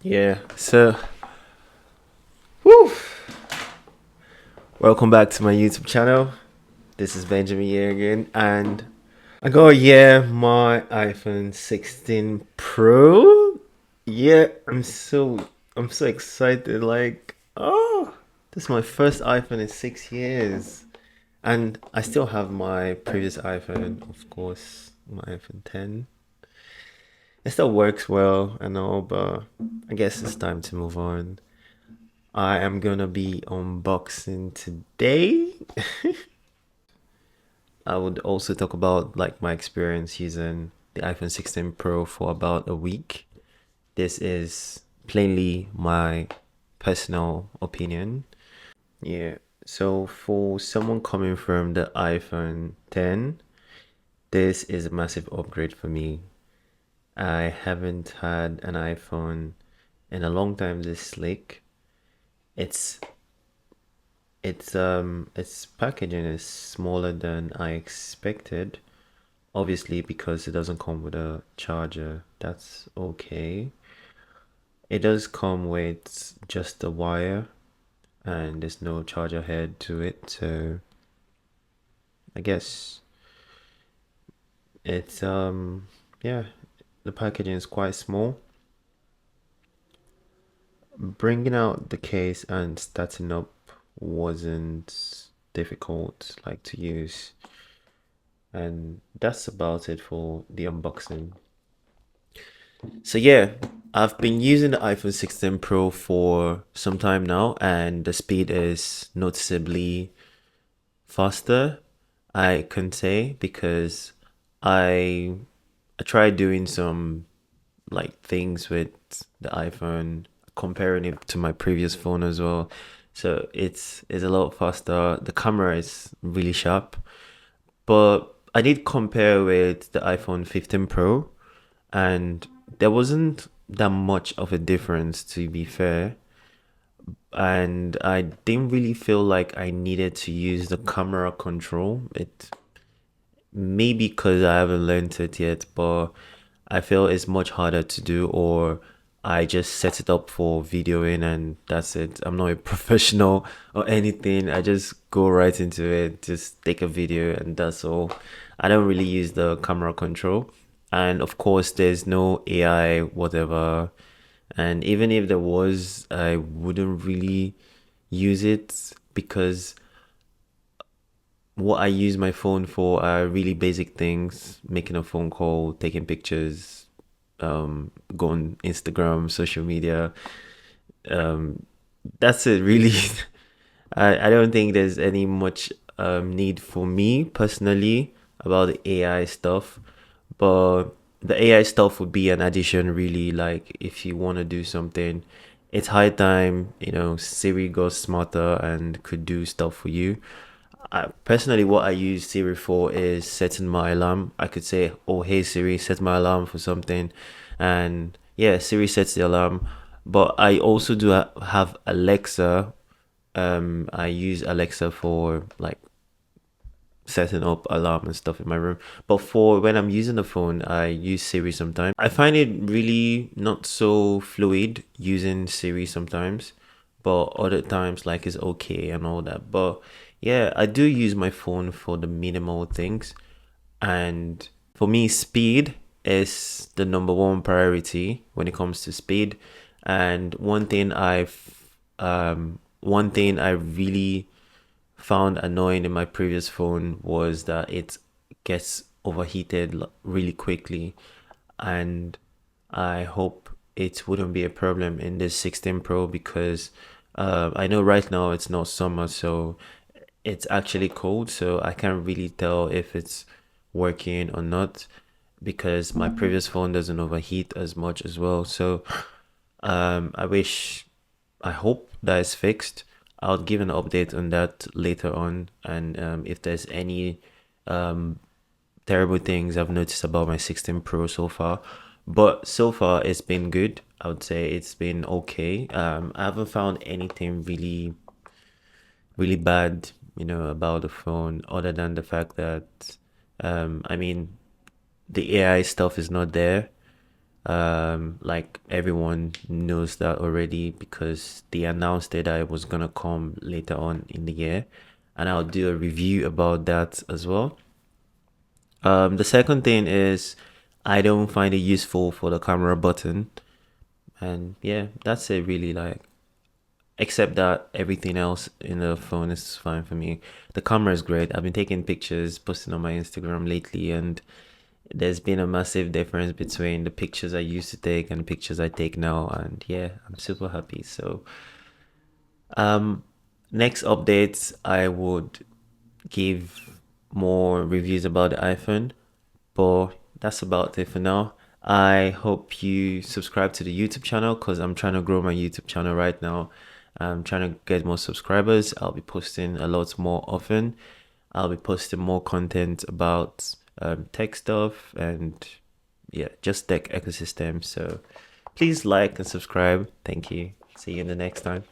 Yeah, so whew, welcome back to my YouTube channel. This is Benjamin here again, and I got my iPhone 16 Pro. Yeah, I'm so excited. This is my first iPhone in 6 years, and I still have my previous iPhone, of course, my iPhone 10. It still works well and all, but I guess it's time to move on. I am gonna be unboxing today. I would also talk about like my experience using the iPhone 16 Pro for about a week. This is plainly my personal opinion. Yeah. So for someone coming from the iPhone 10, this is a massive upgrade for me. I haven't had an iPhone in a long time this slick. It's its packaging is smaller than I expected. Obviously, because it doesn't come with a charger. That's okay. It does come with just a wire and there's no charger head to it, so I guess it's yeah, the packaging is quite small. Bringing out the case and starting up wasn't difficult like to use. And that's about it for the unboxing. So yeah, I've been using the iPhone 16 Pro for some time now, and the speed is noticeably faster, I can say, because I I tried doing some like things with the iPhone, comparing it to my previous phone as well. So it's a lot faster. The camera is really sharp. But I did compare with the iPhone 15 Pro, and there wasn't that much of a difference, to be fair. And I didn't really feel like I needed to use the camera control. It maybe because I haven't learned it yet, but I feel it's much harder to do, or I just set it up for videoing and that's it. I'm not a professional or anything. I just go right into it, just take a video and that's all. I don't really use the camera control. And of course, there's no AI, whatever. And even if there was, I wouldn't really use it because what I use my phone for are really basic things, making a phone call, taking pictures, go on Instagram, social media. Um, that's it really. I don't think there's any much need for me personally about the AI stuff, but the AI stuff would be an addition really. Like if you want to do something, it's high time, Siri got smarter and could do stuff for you. Personally, what I use Siri for is setting my alarm. I could say, "Oh, hey Siri, set my alarm for something," and yeah, Siri sets the alarm. But I also do have Alexa. I use Alexa for like setting up alarm and stuff in my room. But for when I'm using the phone, I use Siri sometimes. I find it really not so fluid using Siri sometimes, but other times like it's okay and all that. But yeah, I do use my phone for the minimal things. And for me, speed is the number one priority when it comes to speed. And one thing I really found annoying in my previous phone was that it gets overheated really quickly, and I hope it wouldn't be a problem in this 16 Pro because I know right now it's not summer, so it's actually cold, so I can't really tell if it's working or not because my previous phone doesn't overheat as much as well. So I hope that is fixed. I'll give an update on that later on, and if there's any um, terrible things I've noticed about my 16 Pro so far. But so far, it's been good. I would say it's been okay. I haven't found anything really, really bad, about the phone, other than the fact that, I mean, the AI stuff is not there. Like everyone knows that already because they announced it that it was gonna come later on in the year, and I'll do a review about that as well. The second thing is I don't find it useful for the camera button, and yeah, that's it really. Like, except that everything else in the phone is fine for me. The camera is great. I've been taking pictures, posting on my Instagram lately, and there's been a massive difference between the pictures I used to take and the pictures I take now, and yeah, I'm super happy. So, um, next updates, I would give more reviews about the iPhone, but that's about it for now. I hope you subscribe to the YouTube channel because I'm trying to grow my YouTube channel right now. I'm trying to get more subscribers. I'll be posting a lot more often. I'll be posting more content about tech stuff and yeah, just tech ecosystem. So please like and subscribe. Thank you. See you in the next time.